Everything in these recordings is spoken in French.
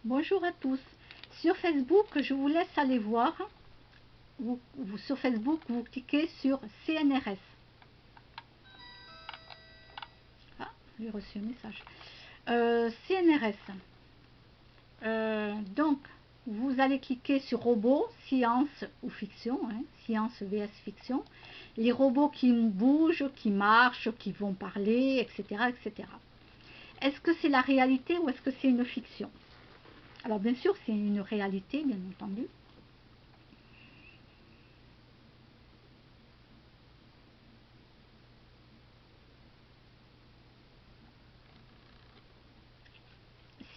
Bonjour à tous. Sur Facebook, je vous laisse aller voir. Sur Facebook, vous cliquez sur CNRS. Ah, j'ai reçu un message. CNRS. Donc, vous allez cliquer sur robots, science ou fiction, hein, science vs fiction. Les robots qui bougent, qui marchent, qui vont parler, etc. etc. Est-ce que c'est la réalité ou est-ce que c'est une fiction? Alors bien sûr, c'est une réalité, bien entendu.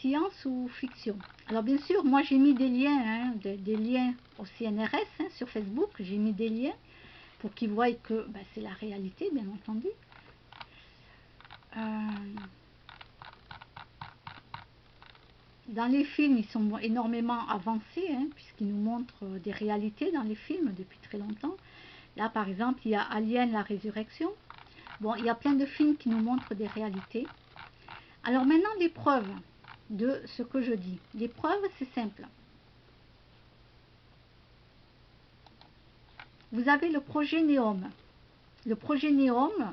Science ou fiction? Alors bien sûr, moi j'ai mis des liens, hein, des liens au CNRS hein, sur Facebook, j'ai mis des liens pour qu'ils voient que ben, c'est la réalité, bien entendu. Dans les films, ils sont énormément avancés, hein, puisqu'ils nous montrent des réalités dans les films depuis très longtemps. Là, par exemple, il y a Alien, la résurrection. Bon, il y a plein de films qui nous montrent des réalités. Alors maintenant, les preuves de ce que je dis. Les preuves, c'est simple. Vous avez le projet NEOM. Le projet NEOM,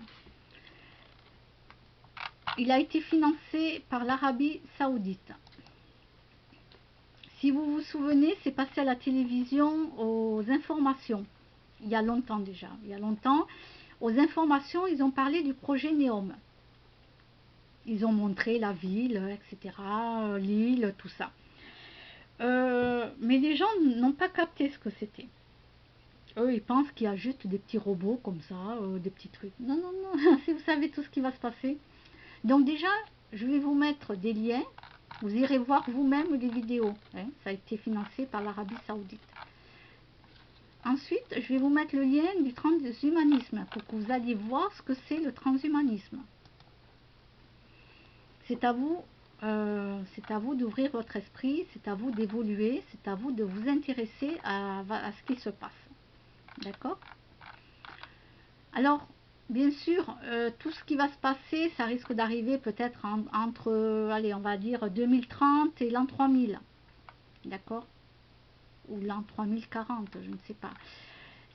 il a été financé par l'Arabie Saoudite. Si vous vous souvenez, c'est passé à la télévision aux informations. Il y a longtemps déjà. Il y a longtemps, aux informations, ils ont parlé du projet NEOM. Ils ont montré la ville, etc., l'île, tout ça. Mais les gens n'ont pas capté ce que c'était. Eux, ils pensent qu'il y a juste des petits robots comme ça, des petits trucs. Non, non, non, si vous savez tout ce qui va se passer. Donc déjà, je vais vous mettre des liens. Vous irez voir vous-même les vidéos. Hein. Ça a été financé par l'Arabie Saoudite. Ensuite, je vais vous mettre le lien du transhumanisme pour que vous alliez voir ce que c'est le transhumanisme. C'est à vous d'ouvrir votre esprit, c'est à vous d'évoluer, c'est à vous de vous intéresser à ce qui se passe. D'accord? Alors, bien sûr, tout ce qui va se passer, ça risque d'arriver peut-être entre, allez, on va dire 2030 et l'an 3000. D'accord? Ou l'an 3040, je ne sais pas.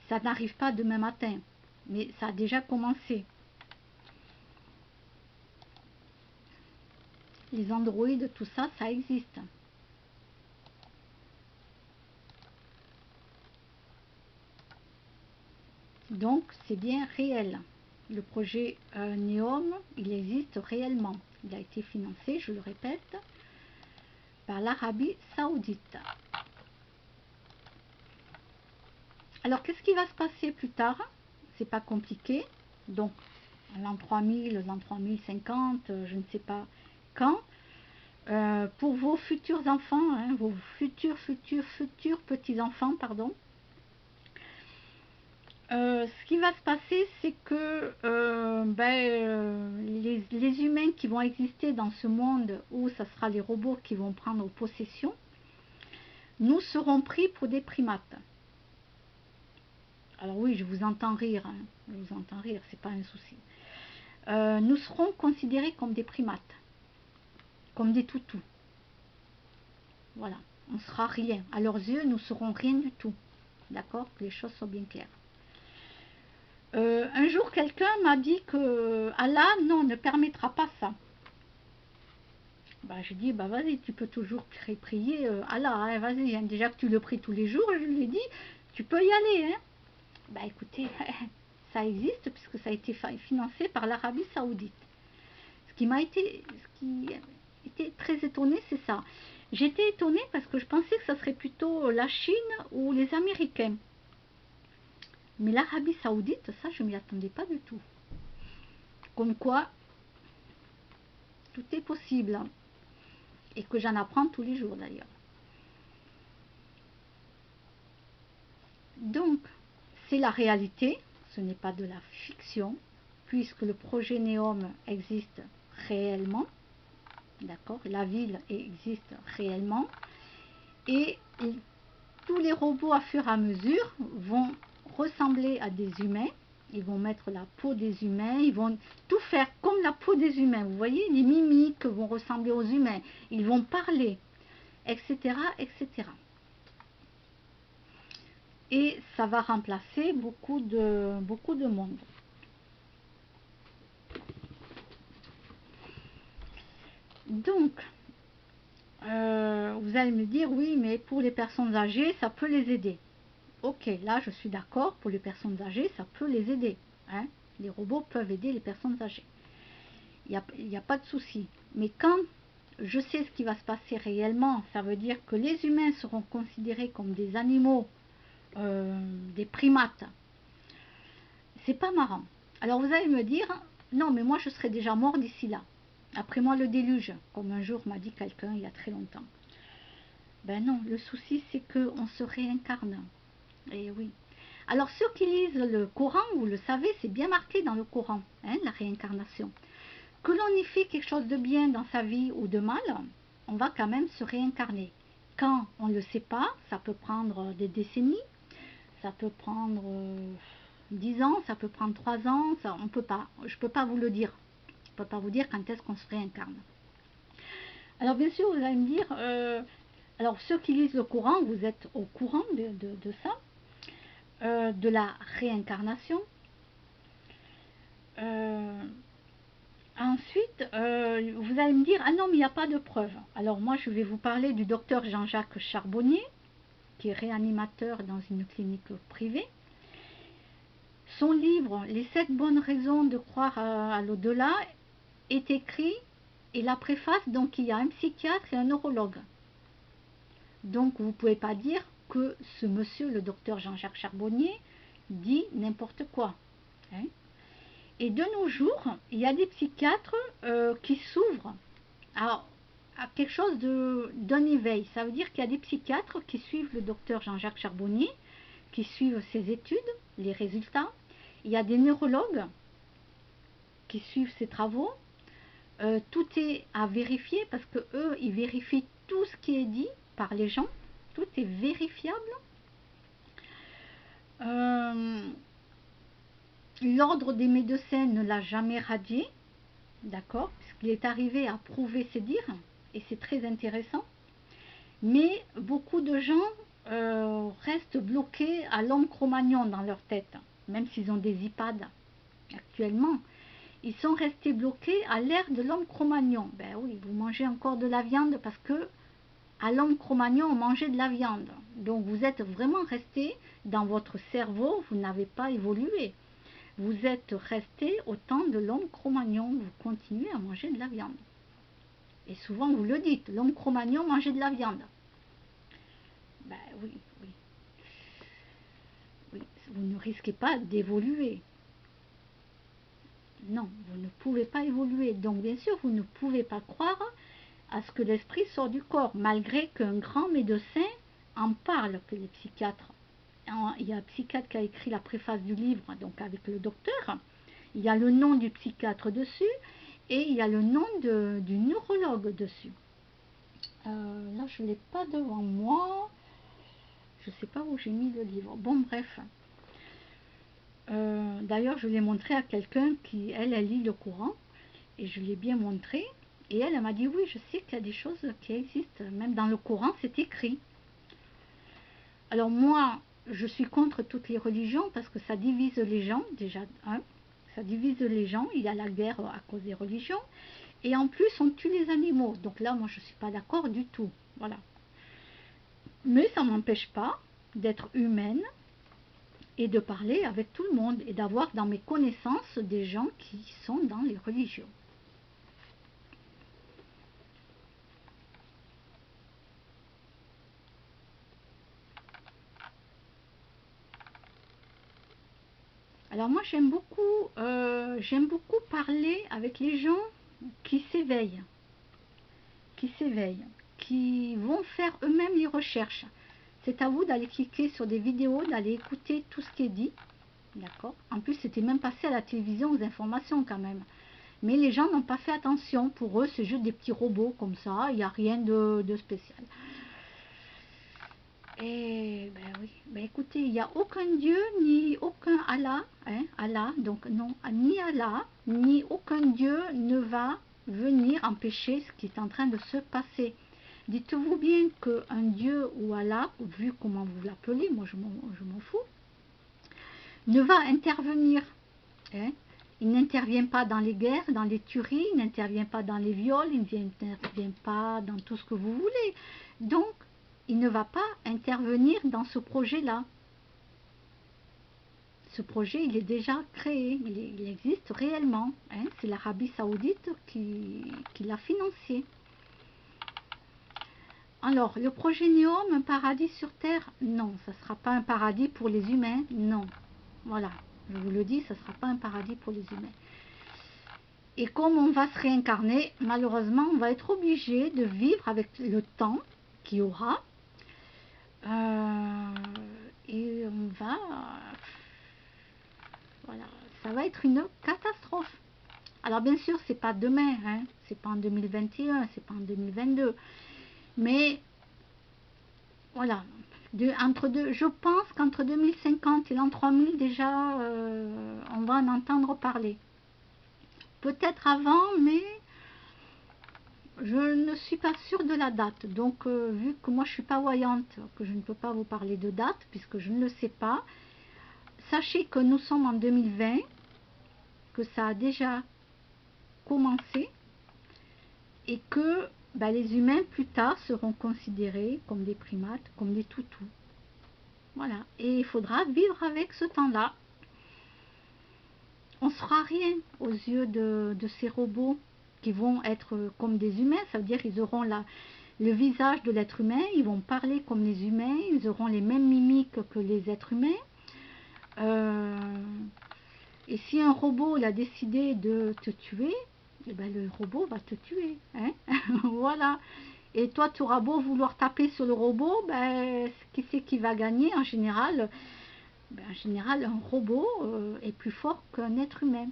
Ça n'arrive pas demain matin, mais ça a déjà commencé. Les androïdes, tout ça, ça existe. Donc, c'est bien réel. Le projet NEOM, il existe réellement. Il a été financé, je le répète, par l'Arabie Saoudite. Alors, qu'est-ce qui va se passer plus tard? C'est pas compliqué. Donc, l'an 3000, l'an 3050, je ne sais pas quand. Pour vos futurs enfants, hein, vos futurs petits-enfants, pardon, ce qui va se passer, c'est que les humains qui vont exister dans ce monde où ce sera les robots qui vont prendre possession, nous serons pris pour des primates. Alors oui, je vous entends rire, hein, je vous entends rire, c'est pas un souci. Nous serons considérés comme des primates, comme des toutous. Voilà, on sera rien. À leurs yeux, nous serons rien du tout. D'accord? Que les choses soient bien claires. Un jour, quelqu'un m'a dit que Allah, non, ne permettra pas ça. Bah, je dis, bah vas-y, tu peux toujours prier Allah, hein, vas-y, hein, déjà que tu le pries tous les jours, je lui ai dit, tu peux y aller. Hein. Bah écoutez, ça existe puisque ça a été financé par l'Arabie Saoudite. Ce qui était très étonné, c'est ça. J'étais étonnée parce que je pensais que ça serait plutôt la Chine ou les Américains. Mais l'Arabie Saoudite, ça, je ne m'y attendais pas du tout. Comme quoi, tout est possible. Et que j'en apprends tous les jours d'ailleurs. Donc, c'est la réalité, ce n'est pas de la fiction, puisque le projet NEOM existe réellement. D'accord? La ville existe réellement. Et tous les robots, à fur et à mesure, vont ressembler à des humains. Ils vont mettre la peau des humains, ils vont tout faire comme la peau des humains. Vous voyez, les mimiques vont ressembler aux humains. Ils vont parler. etc., etc. Et ça va remplacer beaucoup de monde. Donc, vous allez me dire, oui, mais pour les personnes âgées, ça peut les aider. Ok, là, je suis d'accord, pour les personnes âgées, ça peut les aider. Hein. Les robots peuvent aider les personnes âgées. Il n'y a pas de souci. Mais quand je sais ce qui va se passer réellement, ça veut dire que les humains seront considérés comme des animaux, des primates. C'est pas marrant. Alors vous allez me dire, non, mais moi je serai déjà mort d'ici là. Après moi le déluge, comme un jour m'a dit quelqu'un il y a très longtemps. Ben non, le souci c'est qu'on se réincarne. Et oui. Alors ceux qui lisent le Coran, vous le savez, c'est bien marqué dans le Coran, hein, la réincarnation. Que l'on ait fait quelque chose de bien dans sa vie ou de mal, on va quand même se réincarner. Quand on ne le sait pas, ça peut prendre des décennies, ça peut prendre 10 ans, ça peut prendre 3 ans, ça, on peut pas, je ne peux pas vous le dire. Je ne peux pas vous dire quand est-ce qu'on se réincarne. Alors bien sûr, vous allez me dire, alors ceux qui lisent le Coran, vous êtes au courant de ça, de la réincarnation. Ensuite, vous allez me dire, ah non, mais il n'y a pas de preuve. Alors moi, je vais vous parler du docteur Jean-Jacques Charbonnier, qui est réanimateur dans une clinique privée. Son livre, Les 7 bonnes raisons de croire à l'au-delà, est écrit, et la préface, donc il y a un psychiatre et un neurologue. Donc vous ne pouvez pas dire que ce monsieur, le docteur Jean-Jacques Charbonnier, dit n'importe quoi. Hein. Et de nos jours, il y a des psychiatres qui s'ouvrent à quelque chose d'un éveil. Ça veut dire qu'il y a des psychiatres qui suivent le docteur Jean-Jacques Charbonnier, qui suivent ses études, les résultats. Il y a des neurologues qui suivent ses travaux. Tout est à vérifier parce que eux, ils vérifient tout ce qui est dit par les gens. Tout est vérifiable. L'ordre des médecins ne l'a jamais radié, d'accord, puisqu'il est arrivé à prouver ses dires, et c'est très intéressant. Mais beaucoup de gens restent bloqués à l'homme Cro-Magnon dans leur tête, même s'ils ont des iPads actuellement. Ils sont restés bloqués à l'ère de l'homme Cro-Magnon. Ben oui, vous mangez encore de la viande parce que à l'homme Cro-Magnon, on mangeait de la viande. Donc vous êtes vraiment resté dans votre cerveau, vous n'avez pas évolué. Vous êtes resté au temps de l'homme Cro-Magnon, vous continuez à manger de la viande. Et souvent vous le dites, l'homme Cro-Magnon mangeait de la viande. Ben oui, oui. Oui, vous ne risquez pas d'évoluer. Non, vous ne pouvez pas évoluer. Donc bien sûr, vous ne pouvez pas croire à ce que l'esprit sort du corps, malgré qu'un grand médecin en parle, que les psychiatres. Il y a un psychiatre qui a écrit la préface du livre, donc avec le docteur. Il y a le nom du psychiatre dessus et il y a le nom du neurologue dessus. Là, je ne l'ai pas devant moi. Je ne sais pas où j'ai mis le livre. Bon, bref. D'ailleurs, je l'ai montré à quelqu'un qui, elle lit le Coran. Et je l'ai bien montré. Et elle m'a dit, oui, je sais qu'il y a des choses qui existent. Même dans le Coran, c'est écrit. Alors moi, je suis contre toutes les religions parce que ça divise les gens, déjà. Hein, ça divise les gens. Il y a la guerre à cause des religions. Et en plus, on tue les animaux. Donc là, moi, je ne suis pas d'accord du tout. Voilà. Mais ça ne m'empêche pas d'être humaine et de parler avec tout le monde et d'avoir dans mes connaissances des gens qui sont dans les religions. Alors moi j'aime beaucoup parler avec les gens qui s'éveillent, qui vont faire eux-mêmes les recherches. C'est à vous d'aller cliquer sur des vidéos, d'aller écouter tout ce qui est dit. D'accord. En plus, c'était même passé à la télévision aux informations quand même. Mais les gens n'ont pas fait attention. Pour eux, c'est juste des petits robots comme ça. Il n'y a rien de spécial. Et ben oui, ben écoutez, il n'y a aucun Dieu ni aucun Allah, hein, Allah, donc non, ni Allah, ni aucun Dieu ne va venir empêcher ce qui est en train de se passer. Dites-vous bien qu'un Dieu ou Allah, vu comment vous l'appelez, moi je m'en fous, ne va intervenir. Hein. Il n'intervient pas dans les guerres, dans les tueries, il n'intervient pas dans les viols, il n'intervient pas dans tout ce que vous voulez. Donc, il ne va pas intervenir dans ce projet-là. Ce projet, il est déjà créé, il existe réellement. Hein. C'est l'Arabie Saoudite qui l'a financé. Alors, le projet Neom, un paradis sur Terre, non, ça ne sera pas un paradis pour les humains, non. Voilà, je vous le dis, ça ne sera pas un paradis pour les humains. Et comme on va se réincarner, malheureusement, on va être obligé de vivre avec le temps qu'il y aura. Et on va... Voilà, ça va être une catastrophe. Alors bien sûr, c'est pas demain, hein, c'est pas en 2021, c'est pas en 2022. Mais voilà, je pense qu'entre 2050 et l'an 3000 déjà, on va en entendre parler. Peut-être avant, mais je ne suis pas sûre de la date. Donc, vu que moi je ne suis pas voyante, que je ne peux pas vous parler de date, puisque je ne le sais pas, sachez que nous sommes en 2020, que ça a déjà commencé, et que les humains plus tard seront considérés comme des primates, comme des toutous. Voilà, et il faudra vivre avec ce temps-là. On ne sera rien aux yeux de ces robots qui vont être comme des humains, ça veut dire qu'ils auront le visage de l'être humain, ils vont parler comme les humains, ils auront les mêmes mimiques que les êtres humains. Et si un robot a décidé de te tuer, le robot va te tuer. Hein. Voilà. Et toi, tu auras beau vouloir taper sur le robot, qui c'est qui va gagner en général? En général, un robot est plus fort qu'un être humain.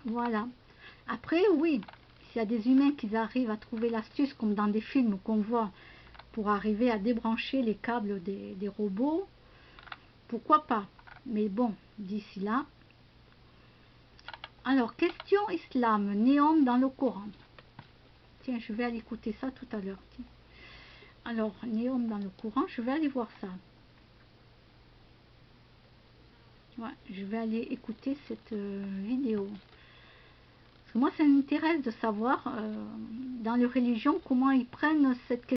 Voilà. Après, oui, s'il y a des humains qui arrivent à trouver l'astuce, comme dans des films qu'on voit, pour arriver à débrancher les câbles des robots, pourquoi pas? Mais bon, d'ici là. Alors, question islam, néom dans le Coran. Tiens, je vais aller écouter ça tout à l'heure. Alors, néom dans le Coran, je vais aller voir ça. Ouais, je vais aller écouter cette vidéo. Parce que moi, ça m'intéresse de savoir dans les religions comment ils prennent cette question.